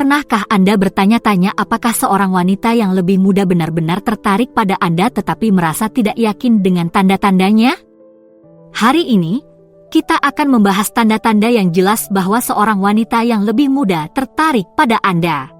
Pernahkah Anda bertanya-tanya apakah seorang wanita yang lebih muda benar-benar tertarik pada Anda tetapi merasa tidak yakin dengan tanda-tandanya? Hari ini, kita akan membahas tanda-tanda yang jelas bahwa seorang wanita yang lebih muda tertarik pada Anda.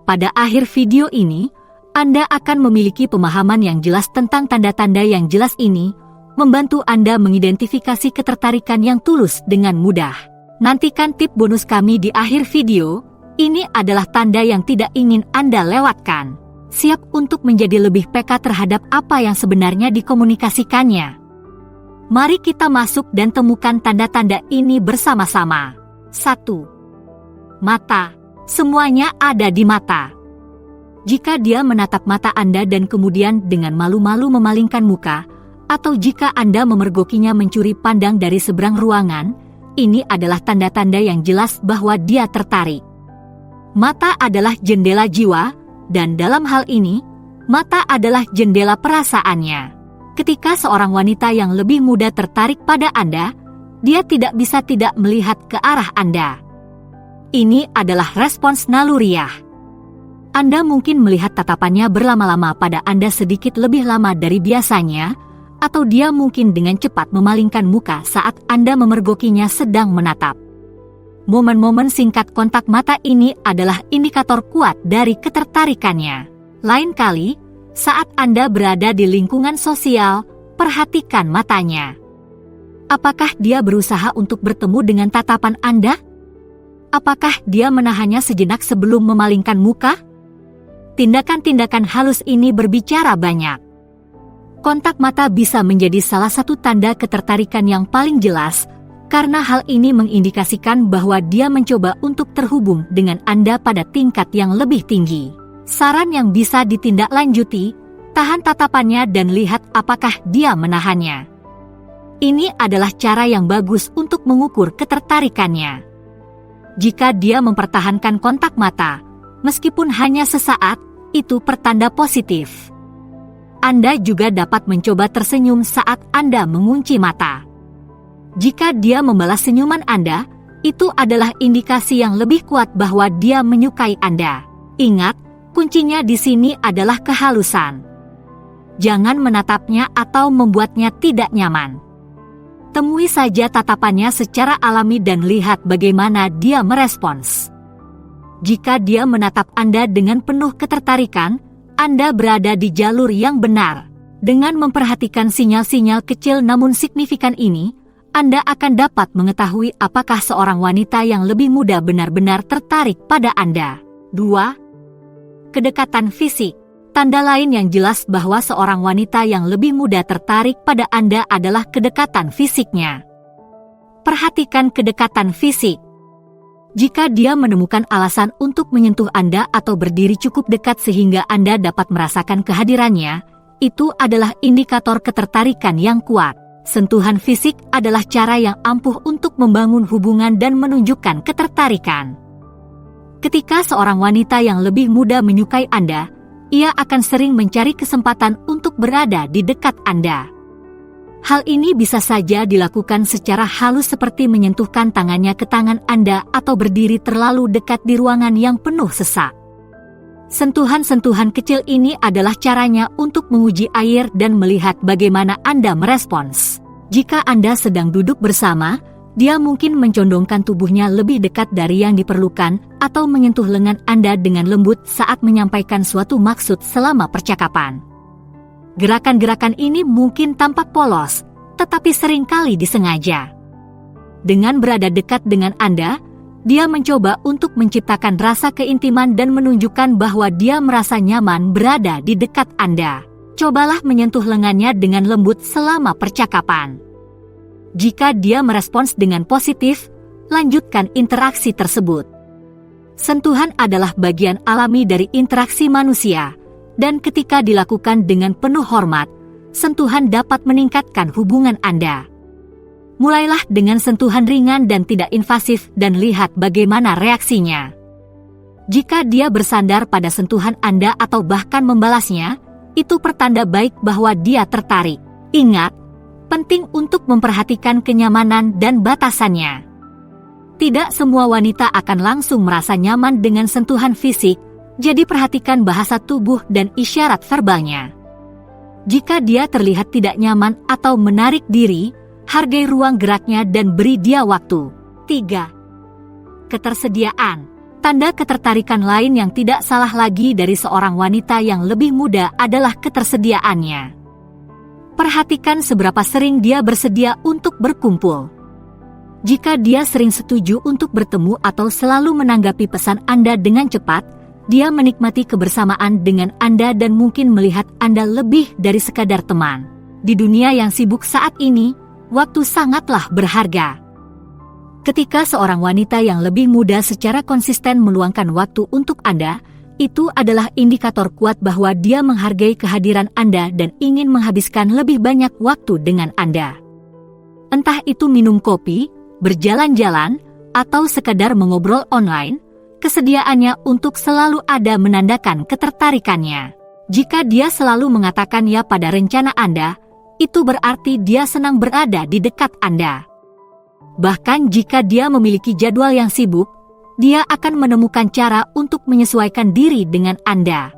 Pada akhir video ini, Anda akan memiliki pemahaman yang jelas tentang tanda-tanda yang jelas ini, membantu Anda mengidentifikasi ketertarikan yang tulus dengan mudah. Nantikan tip bonus kami di akhir video. Ini adalah tanda yang tidak ingin Anda lewatkan. Siap untuk menjadi lebih peka terhadap apa yang sebenarnya dikomunikasikannya. Mari kita masuk dan temukan tanda-tanda ini bersama-sama. 1. Mata. Semuanya ada di mata. Jika dia menatap mata Anda dan kemudian dengan malu-malu memalingkan muka, atau jika Anda memergokinya mencuri pandang dari seberang ruangan, ini adalah tanda-tanda yang jelas bahwa dia tertarik. Mata adalah jendela jiwa, dan dalam hal ini, mata adalah jendela perasaannya. Ketika seorang wanita yang lebih muda tertarik pada Anda, dia tidak bisa tidak melihat ke arah Anda. Ini adalah respons naluriah. Anda mungkin melihat tatapannya berlama-lama pada Anda sedikit lebih lama dari biasanya, atau dia mungkin dengan cepat memalingkan muka saat Anda memergokinya sedang menatap. Momen-momen singkat kontak mata ini adalah indikator kuat dari ketertarikannya. Lain kali, saat Anda berada di lingkungan sosial, perhatikan matanya. Apakah dia berusaha untuk bertemu dengan tatapan Anda? Apakah dia menahannya sejenak sebelum memalingkan muka? Tindakan-tindakan halus ini berbicara banyak. Kontak mata bisa menjadi salah satu tanda ketertarikan yang paling jelas, karena hal ini mengindikasikan bahwa dia mencoba untuk terhubung dengan Anda pada tingkat yang lebih tinggi. Saran yang bisa ditindaklanjuti, tahan tatapannya dan lihat apakah dia menahannya. Ini adalah cara yang bagus untuk mengukur ketertarikannya. Jika dia mempertahankan kontak mata, meskipun hanya sesaat, itu pertanda positif. Anda juga dapat mencoba tersenyum saat Anda mengunci mata. Jika dia membalas senyuman Anda, itu adalah indikasi yang lebih kuat bahwa dia menyukai Anda. Ingat, kuncinya di sini adalah kehalusan. Jangan menatapnya atau membuatnya tidak nyaman. Temui saja tatapannya secara alami dan lihat bagaimana dia merespons. Jika dia menatap Anda dengan penuh ketertarikan, Anda berada di jalur yang benar. Dengan memperhatikan sinyal-sinyal kecil namun signifikan ini, Anda akan dapat mengetahui apakah seorang wanita yang lebih muda benar-benar tertarik pada Anda. 2. Kedekatan fisik. Tanda lain yang jelas bahwa seorang wanita yang lebih muda tertarik pada Anda adalah kedekatan fisiknya. Perhatikan kedekatan fisik. Jika dia menemukan alasan untuk menyentuh Anda atau berdiri cukup dekat sehingga Anda dapat merasakan kehadirannya, itu adalah indikator ketertarikan yang kuat. Sentuhan fisik adalah cara yang ampuh untuk membangun hubungan dan menunjukkan ketertarikan. Ketika seorang wanita yang lebih muda menyukai Anda, ia akan sering mencari kesempatan untuk berada di dekat Anda. Hal ini bisa saja dilakukan secara halus seperti menyentuhkan tangannya ke tangan Anda atau berdiri terlalu dekat di ruangan yang penuh sesak. Sentuhan-sentuhan kecil ini adalah caranya untuk menguji air dan melihat bagaimana Anda merespons. Jika Anda sedang duduk bersama, dia mungkin mencondongkan tubuhnya lebih dekat dari yang diperlukan atau menyentuh lengan Anda dengan lembut saat menyampaikan suatu maksud selama percakapan. Gerakan-gerakan ini mungkin tampak polos, tetapi seringkali disengaja. Dengan berada dekat dengan Anda, dia mencoba untuk menciptakan rasa keintiman dan menunjukkan bahwa dia merasa nyaman berada di dekat Anda. Cobalah menyentuh lengannya dengan lembut selama percakapan. Jika dia merespons dengan positif, lanjutkan interaksi tersebut. Sentuhan adalah bagian alami dari interaksi manusia, dan ketika dilakukan dengan penuh hormat, sentuhan dapat meningkatkan hubungan Anda. Mulailah dengan sentuhan ringan dan tidak invasif dan lihat bagaimana reaksinya. Jika dia bersandar pada sentuhan Anda atau bahkan membalasnya, itu pertanda baik bahwa dia tertarik. Ingat, penting untuk memperhatikan kenyamanan dan batasannya. Tidak semua wanita akan langsung merasa nyaman dengan sentuhan fisik, jadi perhatikan bahasa tubuh dan isyarat verbalnya. Jika dia terlihat tidak nyaman atau menarik diri, hargai ruang geraknya dan beri dia waktu. 3. Ketersediaan. Tanda ketertarikan lain yang tidak salah lagi dari seorang wanita yang lebih muda adalah ketersediaannya. Perhatikan seberapa sering dia bersedia untuk berkumpul. Jika dia sering setuju untuk bertemu atau selalu menanggapi pesan Anda dengan cepat, dia menikmati kebersamaan dengan Anda dan mungkin melihat Anda lebih dari sekadar teman. Di dunia yang sibuk saat ini, waktu sangatlah berharga. Ketika seorang wanita yang lebih muda secara konsisten meluangkan waktu untuk Anda, itu adalah indikator kuat bahwa dia menghargai kehadiran Anda dan ingin menghabiskan lebih banyak waktu dengan Anda. Entah itu minum kopi, berjalan-jalan, atau sekadar mengobrol online, kesediaannya untuk selalu ada menandakan ketertarikannya. Jika dia selalu mengatakan ya pada rencana Anda, itu berarti dia senang berada di dekat Anda. Bahkan jika dia memiliki jadwal yang sibuk, dia akan menemukan cara untuk menyesuaikan diri dengan Anda.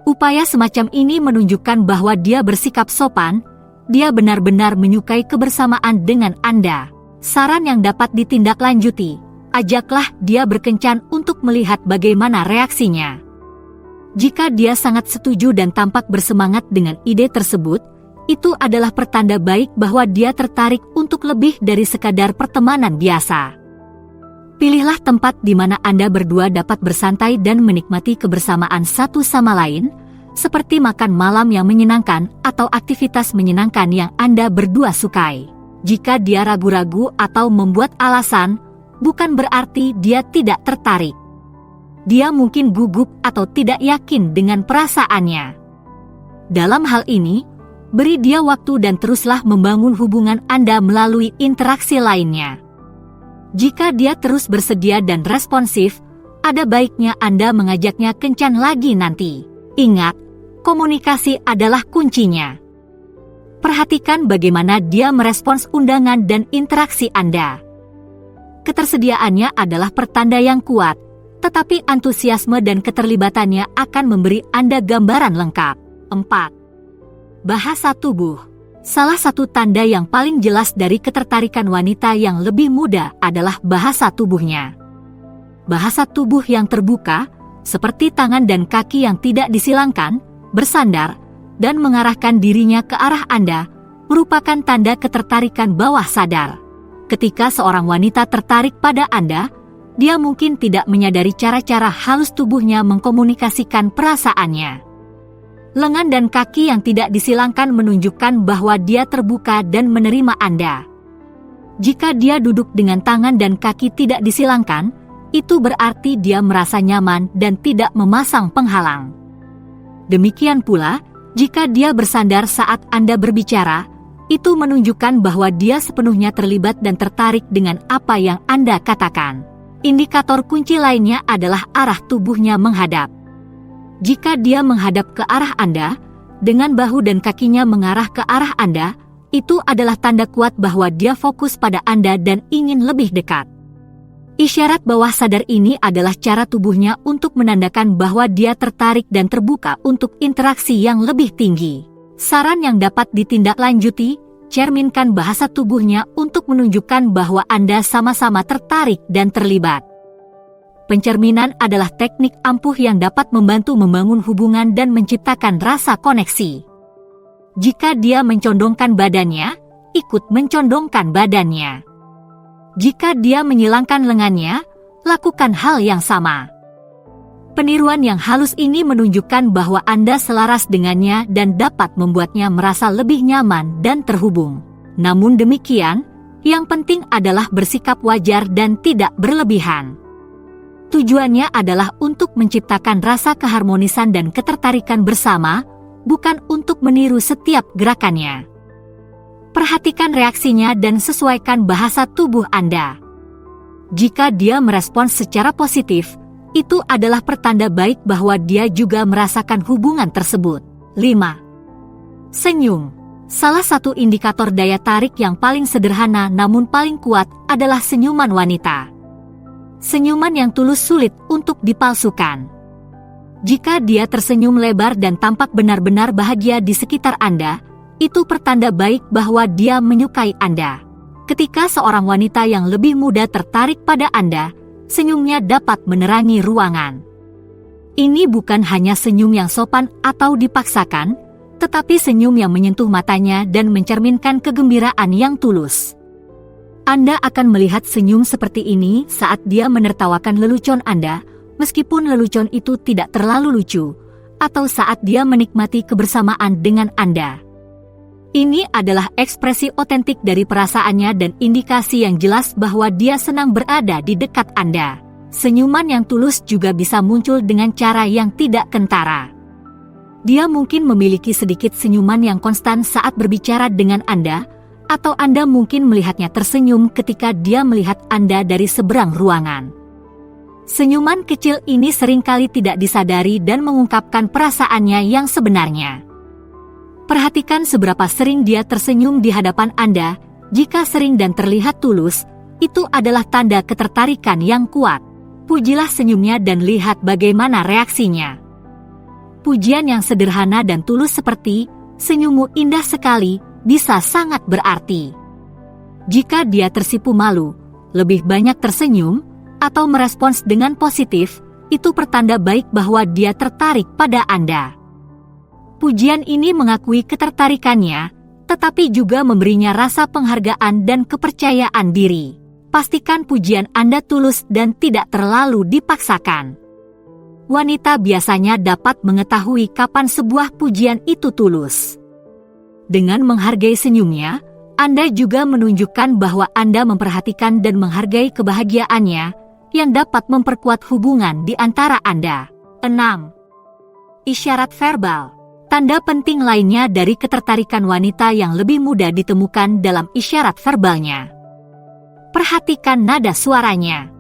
Upaya semacam ini menunjukkan bahwa dia bersikap sopan, dia benar-benar menyukai kebersamaan dengan Anda. Saran yang dapat ditindaklanjuti, ajaklah dia berkencan untuk melihat bagaimana reaksinya. Jika dia sangat setuju dan tampak bersemangat dengan ide tersebut, itu adalah pertanda baik bahwa dia tertarik untuk lebih dari sekadar pertemanan biasa. Pilihlah tempat di mana Anda berdua dapat bersantai dan menikmati kebersamaan satu sama lain, seperti makan malam yang menyenangkan atau aktivitas menyenangkan yang Anda berdua sukai. Jika dia ragu-ragu atau membuat alasan, bukan berarti dia tidak tertarik. Dia mungkin gugup atau tidak yakin dengan perasaannya. Dalam hal ini, beri dia waktu dan teruslah membangun hubungan Anda melalui interaksi lainnya. Jika dia terus bersedia dan responsif, ada baiknya Anda mengajaknya kencan lagi nanti. Ingat, komunikasi adalah kuncinya. Perhatikan bagaimana dia merespons undangan dan interaksi Anda. Ketersediaannya adalah pertanda yang kuat, tetapi antusiasme dan keterlibatannya akan memberi Anda gambaran lengkap. 4. Bahasa tubuh. Salah satu tanda yang paling jelas dari ketertarikan wanita yang lebih muda adalah bahasa tubuhnya. Bahasa tubuh yang terbuka, seperti tangan dan kaki yang tidak disilangkan, bersandar, dan mengarahkan dirinya ke arah Anda, merupakan tanda ketertarikan bawah sadar. Ketika seorang wanita tertarik pada Anda, dia mungkin tidak menyadari cara-cara halus tubuhnya mengkomunikasikan perasaannya. Lengan dan kaki yang tidak disilangkan menunjukkan bahwa dia terbuka dan menerima Anda. Jika dia duduk dengan tangan dan kaki tidak disilangkan, itu berarti dia merasa nyaman dan tidak memasang penghalang. Demikian pula, jika dia bersandar saat Anda berbicara, itu menunjukkan bahwa dia sepenuhnya terlibat dan tertarik dengan apa yang Anda katakan. Indikator kunci lainnya adalah arah tubuhnya menghadap. Jika dia menghadap ke arah Anda, dengan bahu dan kakinya mengarah ke arah Anda, itu adalah tanda kuat bahwa dia fokus pada Anda dan ingin lebih dekat. Isyarat bawah sadar ini adalah cara tubuhnya untuk menandakan bahwa dia tertarik dan terbuka untuk interaksi yang lebih tinggi. Saran yang dapat ditindaklanjuti, cerminkan bahasa tubuhnya untuk menunjukkan bahwa Anda sama-sama tertarik dan terlibat. Pencerminan adalah teknik ampuh yang dapat membantu membangun hubungan dan menciptakan rasa koneksi. Jika dia mencondongkan badannya, ikut mencondongkan badannya. Jika dia menyilangkan lengannya, lakukan hal yang sama. Peniruan yang halus ini menunjukkan bahwa Anda selaras dengannya dan dapat membuatnya merasa lebih nyaman dan terhubung. Namun demikian, yang penting adalah bersikap wajar dan tidak berlebihan. Tujuannya adalah untuk menciptakan rasa keharmonisan dan ketertarikan bersama, bukan untuk meniru setiap gerakannya. Perhatikan reaksinya dan sesuaikan bahasa tubuh Anda. Jika dia merespons secara positif, itu adalah pertanda baik bahwa dia juga merasakan hubungan tersebut. 5. Senyum. Salah satu indikator daya tarik yang paling sederhana namun paling kuat adalah senyuman wanita. Senyuman yang tulus sulit untuk dipalsukan. Jika dia tersenyum lebar dan tampak benar-benar bahagia di sekitar Anda, itu pertanda baik bahwa dia menyukai Anda. Ketika seorang wanita yang lebih muda tertarik pada Anda, senyumnya dapat menerangi ruangan. Ini bukan hanya senyum yang sopan atau dipaksakan, tetapi senyum yang menyentuh matanya dan mencerminkan kegembiraan yang tulus. Anda akan melihat senyum seperti ini saat dia menertawakan lelucon Anda, meskipun lelucon itu tidak terlalu lucu, atau saat dia menikmati kebersamaan dengan Anda. Ini adalah ekspresi otentik dari perasaannya dan indikasi yang jelas bahwa dia senang berada di dekat Anda. Senyuman yang tulus juga bisa muncul dengan cara yang tidak kentara. Dia mungkin memiliki sedikit senyuman yang konstan saat berbicara dengan Anda, atau Anda mungkin melihatnya tersenyum ketika dia melihat Anda dari seberang ruangan. Senyuman kecil ini seringkali tidak disadari dan mengungkapkan perasaannya yang sebenarnya. Perhatikan seberapa sering dia tersenyum di hadapan Anda. Jika sering dan terlihat tulus, itu adalah tanda ketertarikan yang kuat. Pujilah senyumnya dan lihat bagaimana reaksinya. Pujian yang sederhana dan tulus seperti, "Senyummu indah sekali," bisa sangat berarti. Jika dia tersipu malu, lebih banyak tersenyum, atau merespons dengan positif, itu pertanda baik bahwa dia tertarik pada Anda. Pujian ini mengakui ketertarikannya, tetapi juga memberinya rasa penghargaan dan kepercayaan diri. Pastikan pujian Anda tulus dan tidak terlalu dipaksakan. Wanita biasanya dapat mengetahui kapan sebuah pujian itu tulus. Dengan menghargai senyumnya, Anda juga menunjukkan bahwa Anda memperhatikan dan menghargai kebahagiaannya, yang dapat memperkuat hubungan di antara Anda. 6. Isyarat verbal. Tanda penting lainnya dari ketertarikan wanita yang lebih mudah ditemukan dalam isyarat verbalnya. Perhatikan nada suaranya.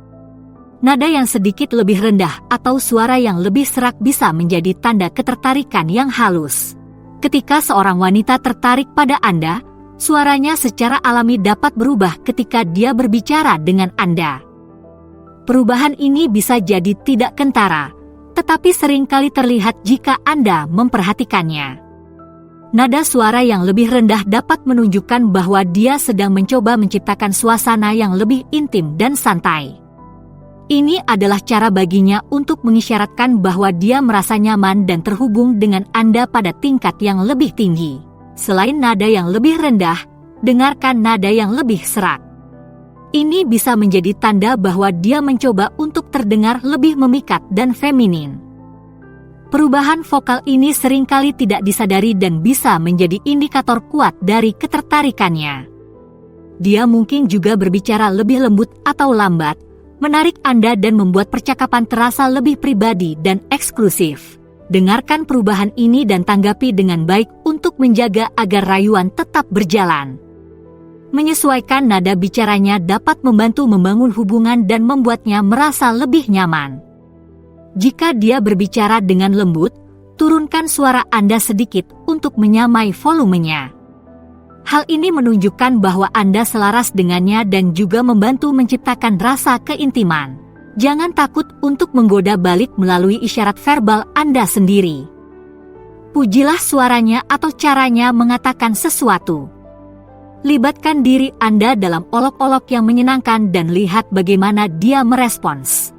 Nada yang sedikit lebih rendah atau suara yang lebih serak bisa menjadi tanda ketertarikan yang halus. Ketika seorang wanita tertarik pada Anda, suaranya secara alami dapat berubah ketika dia berbicara dengan Anda. Perubahan ini bisa jadi tidak kentara, tetapi seringkali terlihat jika Anda memperhatikannya. Nada suara yang lebih rendah dapat menunjukkan bahwa dia sedang mencoba menciptakan suasana yang lebih intim dan santai. Ini adalah cara baginya untuk mengisyaratkan bahwa dia merasa nyaman dan terhubung dengan Anda pada tingkat yang lebih tinggi. Selain nada yang lebih rendah, dengarkan nada yang lebih serak. Ini bisa menjadi tanda bahwa dia mencoba untuk terdengar lebih memikat dan feminin. Perubahan vokal ini seringkali tidak disadari dan bisa menjadi indikator kuat dari ketertarikannya. Dia mungkin juga berbicara lebih lembut atau lambat, menarik Anda dan membuat percakapan terasa lebih pribadi dan eksklusif. Dengarkan perubahan ini dan tanggapi dengan baik untuk menjaga agar rayuan tetap berjalan. Menyesuaikan nada bicaranya dapat membantu membangun hubungan dan membuatnya merasa lebih nyaman. Jika dia berbicara dengan lembut, turunkan suara Anda sedikit untuk menyamai volumenya. Hal ini menunjukkan bahwa Anda selaras dengannya dan juga membantu menciptakan rasa keintiman. Jangan takut untuk menggoda balik melalui isyarat verbal Anda sendiri. Pujilah suaranya atau caranya mengatakan sesuatu. Libatkan diri Anda dalam olok-olok yang menyenangkan dan lihat bagaimana dia merespons.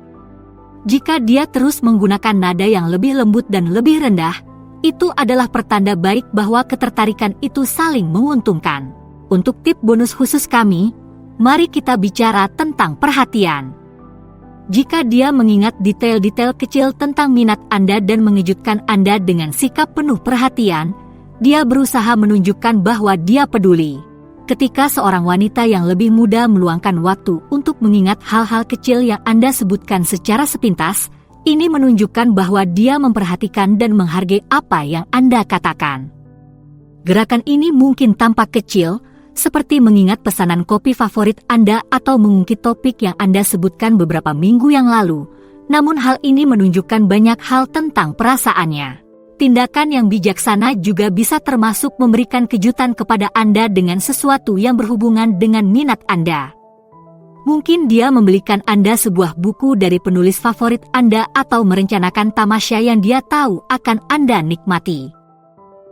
Jika dia terus menggunakan nada yang lebih lembut dan lebih rendah, itu adalah pertanda baik bahwa ketertarikan itu saling menguntungkan. Untuk tip bonus khusus kami, mari kita bicara tentang perhatian. Jika dia mengingat detail-detail kecil tentang minat Anda dan mengejutkan Anda dengan sikap penuh perhatian, dia berusaha menunjukkan bahwa dia peduli. Ketika seorang wanita yang lebih muda meluangkan waktu untuk mengingat hal-hal kecil yang Anda sebutkan secara sepintas, ini menunjukkan bahwa dia memperhatikan dan menghargai apa yang Anda katakan. Gerakan ini mungkin tampak kecil, seperti mengingat pesanan kopi favorit Anda atau mengungkit topik yang Anda sebutkan beberapa minggu yang lalu, namun hal ini menunjukkan banyak hal tentang perasaannya. Tindakan yang bijaksana juga bisa termasuk memberikan kejutan kepada Anda dengan sesuatu yang berhubungan dengan minat Anda. Mungkin dia membelikan Anda sebuah buku dari penulis favorit Anda atau merencanakan tamasya yang dia tahu akan Anda nikmati.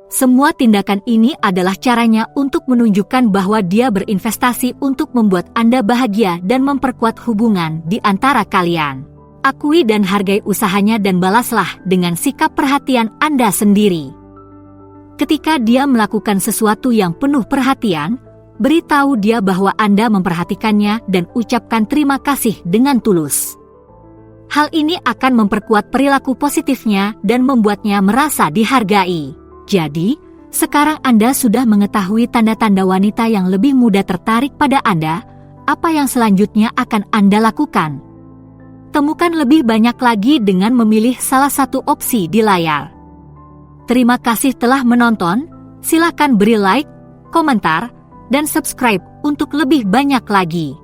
Semua tindakan ini adalah caranya untuk menunjukkan bahwa dia berinvestasi untuk membuat Anda bahagia dan memperkuat hubungan di antara kalian. Akui dan hargai usahanya dan balaslah dengan sikap perhatian Anda sendiri. Ketika dia melakukan sesuatu yang penuh perhatian, beritahu dia bahwa Anda memperhatikannya dan ucapkan terima kasih dengan tulus. Hal ini akan memperkuat perilaku positifnya dan membuatnya merasa dihargai. Jadi, sekarang Anda sudah mengetahui tanda-tanda wanita yang lebih mudah tertarik pada Anda. Apa yang selanjutnya akan Anda lakukan? Temukan lebih banyak lagi dengan memilih salah satu opsi di layar. Terima kasih telah menonton. Silakan beri like, komentar, dan subscribe untuk lebih banyak lagi.